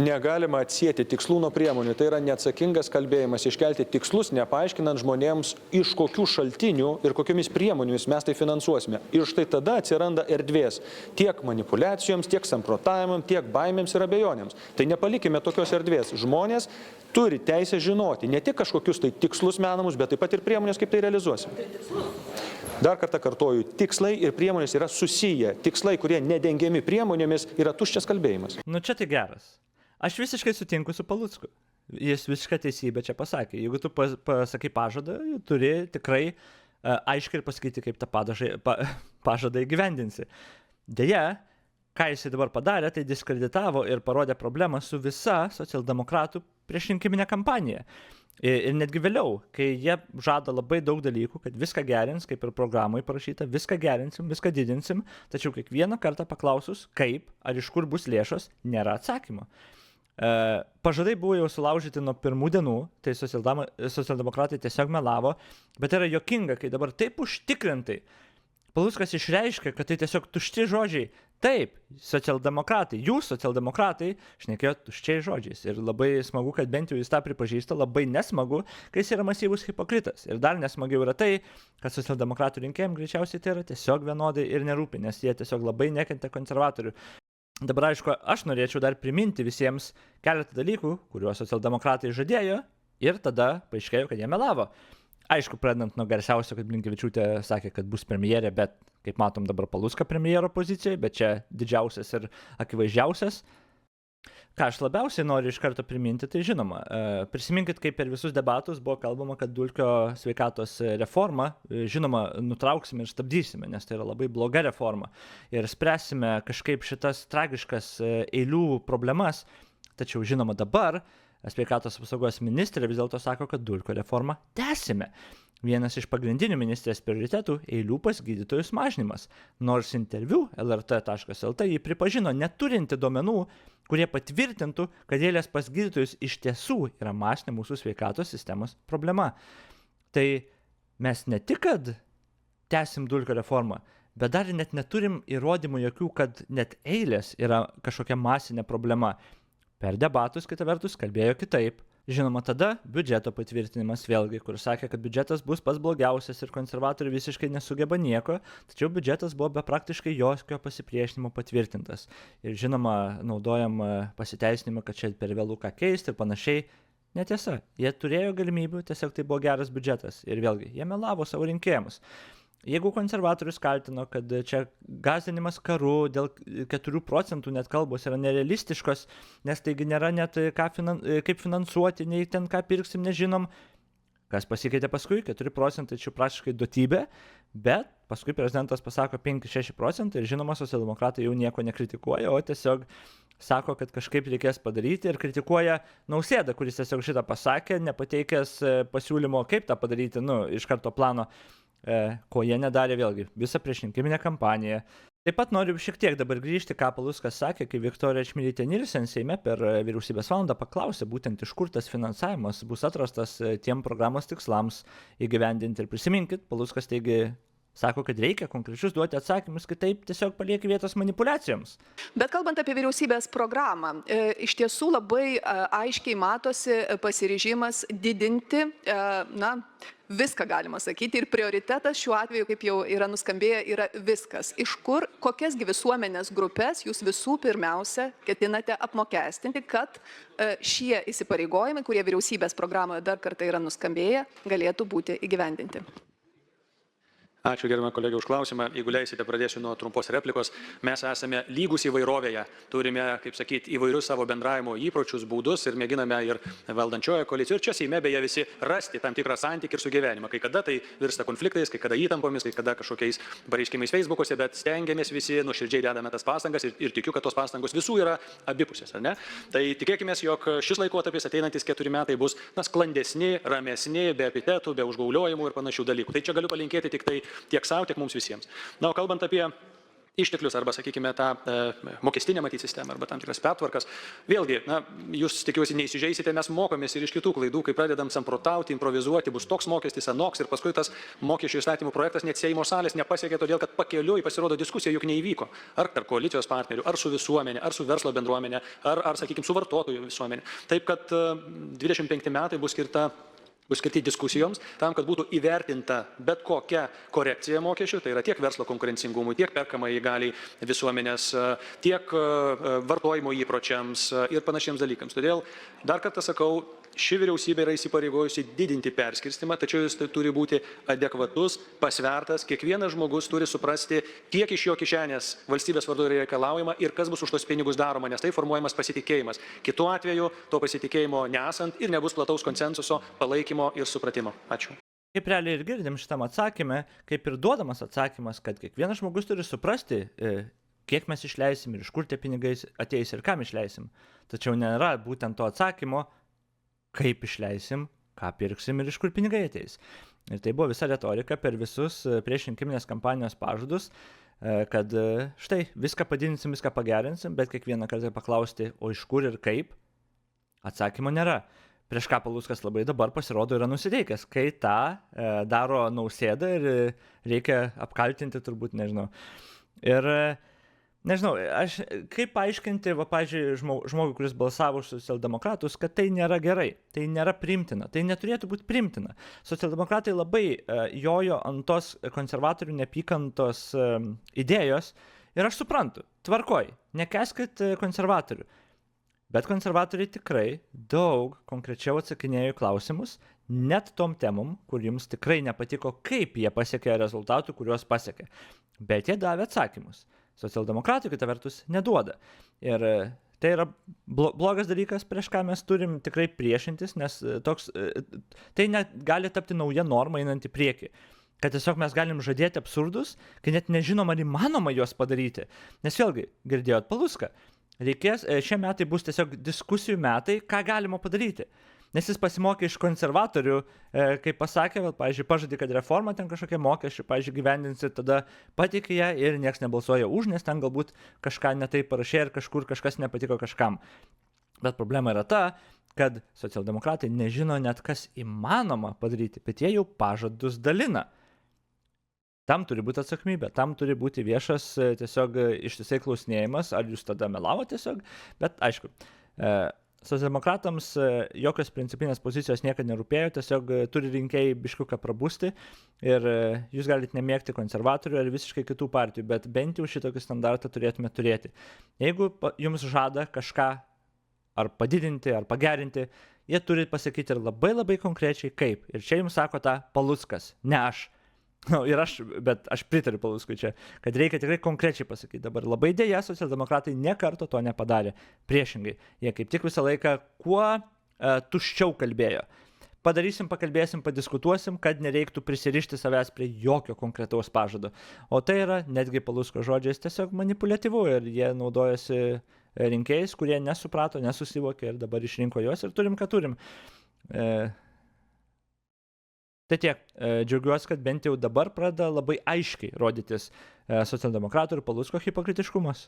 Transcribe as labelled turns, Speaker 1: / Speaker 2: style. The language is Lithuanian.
Speaker 1: Negalima atsieti tikslų nuo priemonių. Tai yra neatsakingas kalbėjimas, iškelti tikslus, nepaaiškinant žmonėms, iš kokių šaltinių ir kokiomis priemonėmis mes tai finansuosime. Ir štai tada atsiranda erdvės tiek manipulacijoms, tiek samprotavimams, tiek baimėms ir abejonėms. Tai nepalikime tokios erdvės. Žmonės turi teisę žinoti ne tik kažkokius tai tikslus menamus, bet taip pat ir priemonės, kaip tai realizuosime. Dar kartą kartoju, tikslai ir priemonės yra susiję. Tikslai, kurie nedengiami priemonėmis, yra tuščias kalbėjimas.
Speaker 2: Nu čia tai geras. Aš visiškai sutinku su Palucku. Jis visiškai teisybę čia pasakė. Jeigu tu pasakai pažadą, turi tikrai aiškiai ir pasakyti, kaip tą pažadą įgyvendinsi. Deja, ką jisai dabar padarė, tai diskreditavo ir parodė problemą su visa socialdemokratų priešrinkiminė kampanija. Ir netgi vėliau, kai jie žada labai daug dalykų, kad viską gerins, kaip ir programai parašyta, viską gerinsim, viską didinsim, tačiau kiekvieną kartą paklausus, kaip ar iš kur bus lėšos, nėra atsakymo. Pažadai buvo jau sulaužyti nuo pirmų dienų, tai socialdemokratai tiesiog melavo, bet yra juokinga, kai dabar taip užtikrintai Paluckas išreiškia, kad tai tiesiog tušti žodžiai. Taip, socialdemokratai, jūs socialdemokratai šnekėjo tuščiais žodžiais ir labai smagu, kad bent jau jis tą pripažįsta, labai nesmagu, kai jis yra masyvus hipokritas. Ir dar nesmagiau yra tai, kad socialdemokratų rinkėjams greičiausiai tai yra tiesiog vienodai ir nerūpi, nes jie tiesiog labai nekentė konservatorių. Dabar aišku, aš norėčiau dar priminti visiems keletą dalykų, kuriuos socialdemokratai žadėjo ir tada paaiškėjo, kad jie melavo. Aišku, pradedant nuo garsiausio, kad Blinkevičiūtė sakė, kad bus premjerė, bet kaip matom dabar Palucką premjero pozicijoje, bet čia didžiausias ir akivaizdžiausias. Ką aš labiausiai noriu iš karto priminti, tai žinoma, prisiminkit, kaip per visus debatus buvo kalbama, kad Dulkio sveikatos reformą, žinoma, nutrauksime ir stabdysime, nes tai yra labai bloga reforma. Ir spręsime kažkaip šitas tragiškas eilių problemas, tačiau žinoma dabar sveikatos apsaugos ministrė vis dėlto sako, kad Dulkio reformą tęsime. Vienas iš pagrindinių ministrės prioritetų – eilių pas gydytojus mažinimas. Nors interviu lrt.lt jį pripažino neturinti duomenų, kurie patvirtintų, kad eilės pas gydytojus iš tiesų yra masinė mūsų sveikatos sistemos problema. Tai mes ne tik, kad tęsim Dulkio reformą, bet dar net neturim įrodymų jokių, kad net eilės yra kažkokia masinė problema. Per debatus, kita vertus, kalbėjo kitaip. Žinoma, tada biudžeto patvirtinimas vėlgi, kur sakė, kad biudžetas bus pats blogiausias ir konservatoriai visiškai nesugeba nieko, tačiau biudžetas buvo be praktiškai jokio pasipriešinimo patvirtintas. Ir žinoma, naudojam pasiteisinimą, kad čia per vėlų ką keisti ir panašiai. Netiesa, jie turėjo galimybių, tiesiog tai buvo geras biudžetas. Ir vėlgi, jie melavo savo rinkėjams. Jeigu konservatorius kaltino, kad čia gąsdinimas karu dėl 4 procentų net kalbos yra nerealistiškos, nes taigi nėra net kaip finansuoti, nei ten ką pirksim, nežinom. Kas pasikeitė paskui, 4 procentai čia praškai duotybė, bet paskui prezidentas pasako 5-6 procentai ir žinoma, socialdemokratai jau nieko nekritikuoja, o tiesiog sako, kad kažkaip reikės padaryti ir kritikuoja Nausėdą, kuris tiesiog šitą pasakė, nepateikęs pasiūlymo, kaip tą padaryti, iš karto plano. Ko jie nedarė vėlgi, visą priešrinkiminę kampaniją. Taip pat noriu šiek tiek dabar grįžti, ką Paluckas sakė, kai Viktorija Čmilytė Nilsen Seime per vyriausybės valandą paklausė būtent iš kur tas finansavimas bus atrastas tiem programos tikslams įgyvendinti. Ir prisiminkit, Paluckas sako, kad reikia konkrečius duoti atsakymus, kitaip tiesiog palieka vietos manipulacijoms.
Speaker 3: Bet kalbant apie vyriausybės programą, iš tiesų labai aiškiai matosi pasiryžimas didinti, viską galima sakyti, ir prioritetas šiuo atveju, kaip jau yra nuskambėję, yra viskas. Iš kur, kokiasgi visuomenės grupės jūs visų pirmiausia ketinate apmokestinti, kad šie įsipareigojimai, kurie vyriausybės programoje dar kartą yra nuskambėję, galėtų būti įgyvendinti?
Speaker 4: Ačiū, gerbiamą kolegę, už klausimą. Jeigu leisite, pradėsiu nuo trumpos replikos. Mes esame lygus įvairovėje. Turime, kaip sakyti, įvairius savo bendravimo įpročius, būdus ir mėginame ir valdančioje koalicijoje. Ir čia Seime beje visi rasti tam tikrą santykį ir sugyvenimą. Kai kada tai virsta konfliktais, kai kada įtampomis, kai kada kažkokiais pareiškimais Facebook'ose, bet stengiamės visi, nuoširdžiai dedame tas pastangas ir tikiu, kad tos pastangos visų yra abipusės, ar ne? Tai tikėkime, jog šis laikotarpis ateinantis 4 metai bus sklandesni, ramesni, be epitetų, be užgauliojimų ir panašių dalykų. Tai čia galiu palinkėti tik tai tiek savo, tiek mums visiems. Na, o kalbant apie išteklius arba, sakykime, tą mokestinę matyti sistemą arba tam tikras pertvarkas. Vėlgi, na, jūs tikiuosi neįsižeisite, mes mokomės ir iš kitų klaidų, kai pradedam samprotauti, improvizuoti, bus toks mokestis, anoks ir paskui tas mokesčių įstatymų projektas net Seimo salės nepasiekė, todėl kad pakeliui pasirodo diskusija juk neįvyko. Ar tarp koalicijos partnerių, ar su visuomenė, ar su verslo bendruomenė, ar sakykime, su vartotojų visuomenė. Taip, kad 25 metai bus skirti diskusijoms, tam, kad būtų įvertinta bet kokia korekcija mokesčių, tai yra tiek verslo konkurencingumui, tiek perkamai galiai visuomenės, tiek vartojimo įpročiams ir panašiems dalykams. Todėl dar kartą sakau, ši vyriausybė yra įsipareigojusi didinti perskirstimą, tačiau jis turi būti adekvatus, pasvertas, kiekvienas žmogus turi suprasti, kiek iš jo kišenės valstybės vardu yra reikalaujama ir kas bus už tos pinigus daroma, nes tai formuojamas pasitikėjimas. Kitu atveju to pasitikėjimo nesant ir nebus plataus konsensuso, palaikymo ir supratimo. Ačiū.
Speaker 2: Kaip realiai ir girdim šitam atsakymę, kaip ir duodamas atsakymas, kad kiekvienas žmogus turi suprasti, kiek mes išleisim ir iš kur tie pinigai ateis ir kam išleisim. Tačiau nėra būtent to atsakymo, kaip išleisim, ką pirksim ir iš kur pinigai ateis. Ir tai buvo visa retorika per visus priešrinkiminės kampanijos pažadus, kad štai viską padidinsim, viską pagerinsim, bet kiekvieną kartą paklausti, o iš kur ir kaip, atsakymo nėra. Prieš ką Paluckas labai dabar pasirodo yra nusiteikęs, kai tą daro Nausėda ir reikia apkaltinti turbūt, nežinau. Ir nežinau, aš kaip paaiškinti, pavyzdžiui, žmogui, kuris balsavo už socialdemokratus, kad tai nėra gerai, tai nėra priimtina, tai neturėtų būti priimtina. Socialdemokratai labai jojo ant tos konservatorių neapykantos idėjos ir aš suprantu, tvarkoj, nekeskit konservatorių. Bet konservatoriai tikrai daug konkrečiau atsakinėjo į klausimus, net tom temom, kur jums tikrai nepatiko, kaip jie pasiekė rezultatų, kuriuos pasiekė. Bet jie davė atsakymus. Socialdemokratai, kita vertus, neduoda. Ir tai yra blogas dalykas, prieš ką mes turim tikrai priešintis, nes tai gali tapti nauja norma einant į priekį. Kad tiesiog mes galim žadėti absurdus, kai net nežinom, ar įmanoma juos padaryti. Nes vėlgi, girdėjot Palucką, šie metai bus tiesiog diskusijų metai, ką galima padaryti. Nes jis pasimokė iš konservatorių, kaip pasakė, pavyzdžiui, pažadė, kad reforma ten kažkokie mokesčių, pavyzdžiui, gyvendins ir tada patikė ją ir nieks nebalsuoja už, nes ten galbūt kažką netai parašė ir kažkur kažkas nepatiko kažkam. Bet problema yra ta, kad socialdemokratai nežino net kas įmanoma padaryti, bet jie jau pažadus dalina. Tam turi būti atsakomybė, tam turi būti viešas tiesiog ištisai klausinėjimas, ar jūs tada melavo tiesiog, bet aišku, socialdemokratams jokios principinės pozicijos niekada nerūpėjo, tiesiog turi rinkėjai biškiuką prabusti ir jūs galite nemėgti konservatorių ar visiškai kitų partijų, bet bent jau šitokį standartą turėtume turėti. Jeigu jums žada kažką ar padidinti, ar pagerinti, jie turi pasakyti ir labai labai konkrečiai kaip. Ir čia jums sako tą Paluckas, ne aš. Bet aš pritariu Paluckui čia, kad reikia tikrai konkrečiai pasakyti. Dabar labai dėja, socialdemokratai nė karto to nepadarė. Priešingai, jie kaip tik visą laiką kuo tuščiau kalbėjo. Padarysim, pakalbėsim, padiskutuosim, kad nereiktų prisirišti savęs prie jokio konkretaus pažado. O tai yra netgi Palucko žodžiais tiesiog manipuliatyvu ir jie naudojasi rinkėjais, kurie nesuprato, nesusivokė ir dabar išrinko juos ir turim, ką turim. Tai tiek, džiaugiuosi, kad bent jau dabar pradeda labai aiškiai rodytis socialdemokratų ir Palucko hipokritiškumas.